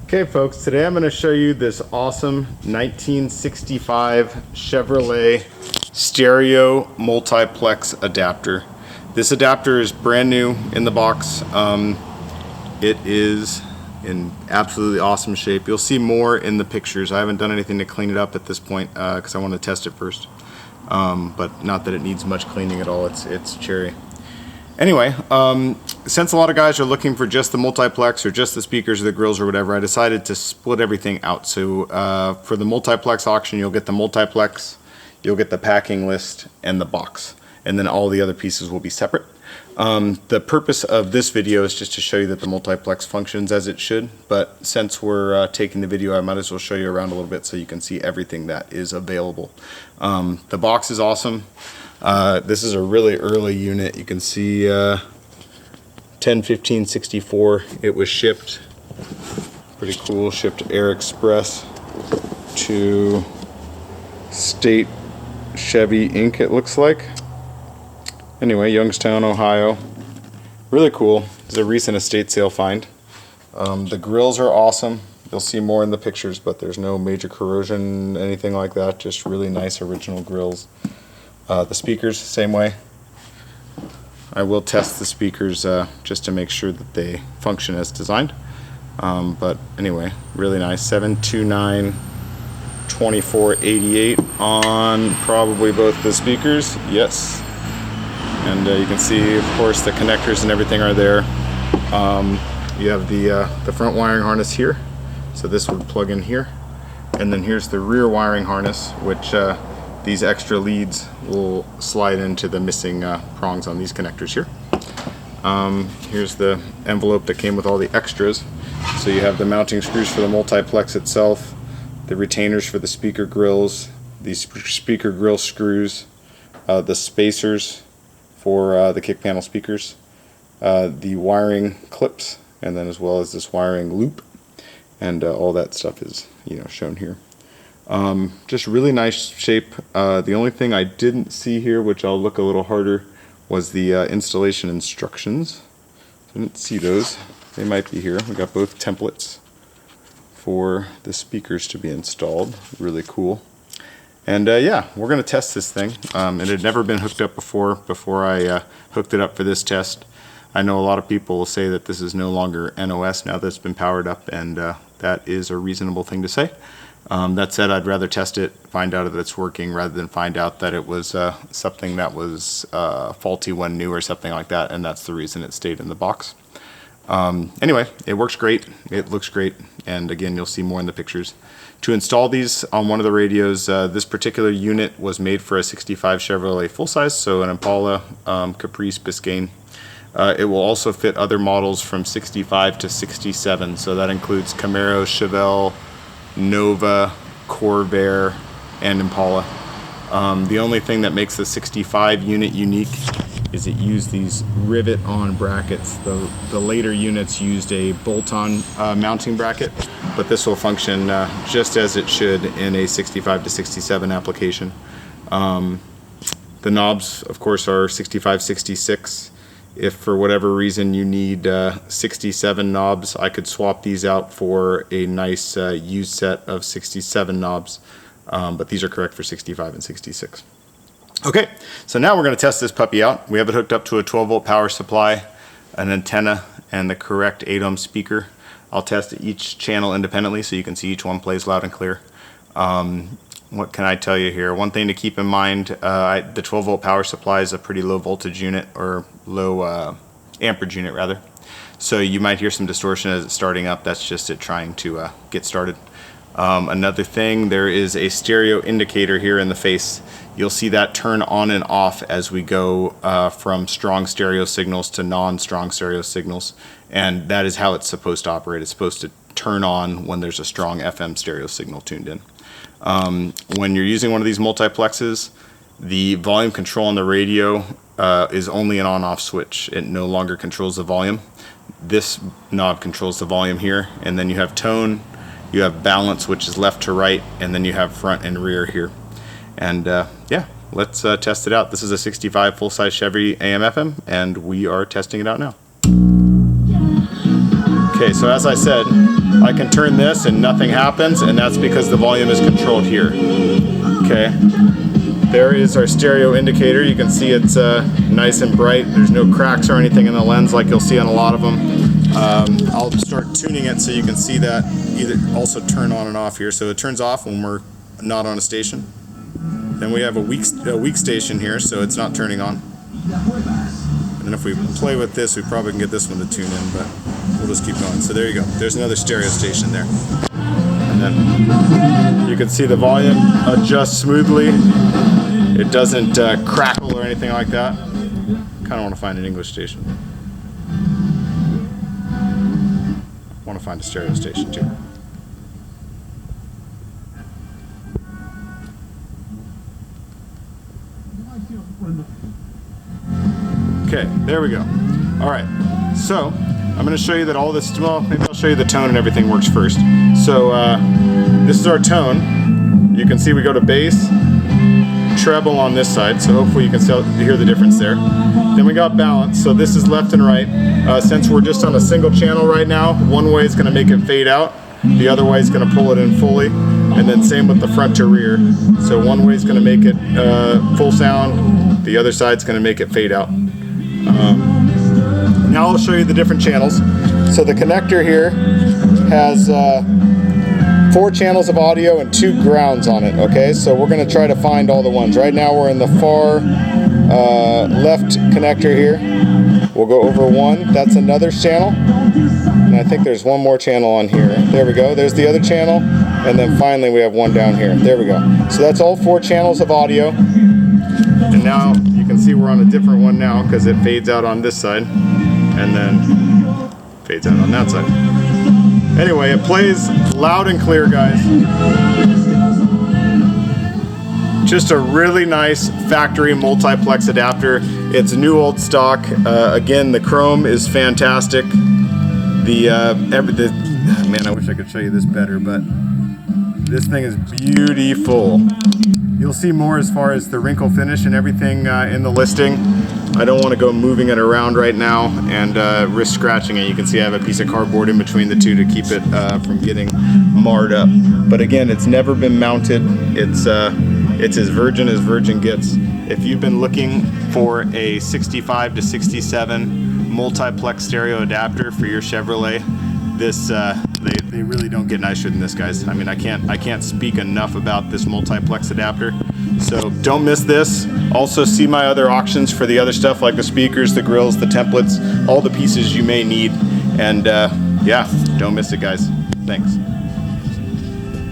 Okay folks, today I'm going to show you this awesome 1965 Chevrolet stereo multiplex adapter. This adapter is brand new in the box. It is in absolutely awesome shape. You'll see more in the pictures. I haven't done anything to clean it up at this point because I want to test it first. But not that it needs much cleaning at all. It's cherry. Anyway, since a lot of guys are looking for just the multiplex or just the speakers or the grills or whatever, I decided to split everything out. So for the multiplex auction, you'll get the multiplex, you'll get the packing list, and the box. And then all the other pieces will be separate. The purpose of this video is just to show you that the multiplex functions as it should. But since we're taking the video, I might as well show you around a little bit so you can see everything that is available. The box is awesome. This is a really early unit. You can see 10/15/64. It was shipped. Pretty cool. Shipped Air Express to State Chevy Inc. It looks like. Anyway, Youngstown, Ohio. Really cool. It's a recent estate sale find. The grills are awesome. You'll see more in the pictures, but there's no major corrosion, anything like that. Just really nice original grills. The speakers, same way. I will test the speakers just to make sure that they function as designed. But anyway, really nice. 729-2488 on probably both the speakers. Yes. And you can see, of course, the connectors and everything are there. You have the front wiring harness here. So this would plug in here. And then here's the rear wiring harness, which these extra leads will slide into the missing prongs on these connectors here. Here's the envelope that came with all the extras. So you have the mounting screws for the multiplex itself, the retainers for the speaker grills, these speaker grill screws, the spacers for the kick panel speakers, the wiring clips, and then as well as this wiring loop, and all that stuff is shown here. Just really nice shape. The only thing I didn't see here, which I'll look a little harder, was the installation instructions. I didn't see those. They might be here. We got both templates for the speakers to be installed. Really cool. And yeah, we're going to test this thing. It had never been hooked up before I hooked it up for this test. I know a lot of people will say that this is no longer NOS now that it's been powered up, and that is a reasonable thing to say. That said, I'd rather test it, find out if it's working, rather than find out that it was something that was faulty when new or something like that, and that's the reason it stayed in the box. Anyway, it works great, it looks great, and again, you'll see more in the pictures. To install these on one of the radios, this particular unit was made for a 65 Chevrolet full-size, so an Impala, Caprice, Biscayne. It will also fit other models from 65 to 67, so that includes Camaro, Chevelle, Nova, Corvair, and Impala. The only thing that makes the 65 unit unique is it used these rivet-on brackets. The later units used a bolt-on mounting bracket, but this will function just as it should in a 65 to 67 application. The knobs, of course, are 65, 66. If for whatever reason you need 67 knobs, I could swap these out for a nice used set of 67 knobs, but these are correct for 65 and 66. Okay, so now we're going to test this puppy out. We have it hooked up to a 12-volt power supply, an antenna, and the correct 8-ohm speaker. I'll test each channel independently so you can see each one plays loud and clear. What can I tell you here? One thing to keep in mind, the 12-volt power supply is a pretty low voltage unit, or low amperage unit rather. So you might hear some distortion as it's starting up. That's just it trying to get started. Another thing, there is a stereo indicator here in the face. You'll see that turn on and off as we go from strong stereo signals to non-strong stereo signals. And that is how it's supposed to operate. It's supposed to turn on when there's a strong FM stereo signal tuned in. When you're using one of these multiplexes, the volume control on the radio is only an on-off switch. It no longer controls the volume. This knob controls the volume here, and then you have tone, you have balance, which is left to right, and then you have front and rear here. And yeah, let's test it out. This is a 65 full-size Chevy AM/FM, and we are testing it out now. Okay. Okay, so as I said, I can turn this and nothing happens, and that's because the volume is controlled here. Okay, there is our stereo indicator. You can see it's nice and bright. There's no cracks or anything in the lens like you'll see on a lot of them. I'll start tuning it so you can see that either also turn on and off here. So it turns off when we're not on a station. Then we have a weak station here, so it's not turning on. And then if we play with this, we probably can get this one to tune in, but we'll just keep going. So there you go. There's another stereo station there. And then you can see the volume adjusts smoothly. It doesn't crackle or anything like that. Kind of want to find an English station. I want to find a stereo station too. Okay, there we go. All right, so I'm going to show you that all this, well, maybe I'll show you the tone and everything works first. So this is our tone. You can see we go to bass, treble on this side, so hopefully you can still hear the difference there. Then we got balance, so this is left and right. Since we're just on a single channel right now, one way is going to make it fade out, the other way is going to pull it in fully, and then same with the front to rear. So one way is going to make it full sound, the other side is going to make it fade out. Now I'll show you the different channels. So the connector here has 4 channels of audio and 2 grounds on it, okay? So we're going to try to find all the ones. Right now we're in the far left connector here. We'll go over 1. That's another channel. And I think there's one more channel on here. There we go. There's the other channel. And then finally we have 1 down here. There we go. So that's all 4 channels of audio. And now you can see we're on a different one now because it fades out on this side and then fades out on that side. Anyway, it plays loud and clear, guys. Just a really nice factory multiplex adapter. It's new old stock. Again, the chrome is fantastic. Man, I wish I could show you this better, but this thing is beautiful. You'll see more as far as the wrinkle finish and everything in the listing. I don't want to go moving it around right now and risk scratching it. You can see I have a piece of cardboard in between the two to keep it from getting marred up. But again, it's never been mounted. It's as virgin gets. If you've been looking for a 65 to 67 multiplex stereo adapter for your Chevrolet, this they really don't get nicer than this, guys. I mean, I can't speak enough about this multiplex adapter. So don't miss this. Also see my other auctions for the other stuff like the speakers, the grills, the templates, all the pieces you may need. And yeah, don't miss it, guys. Thanks.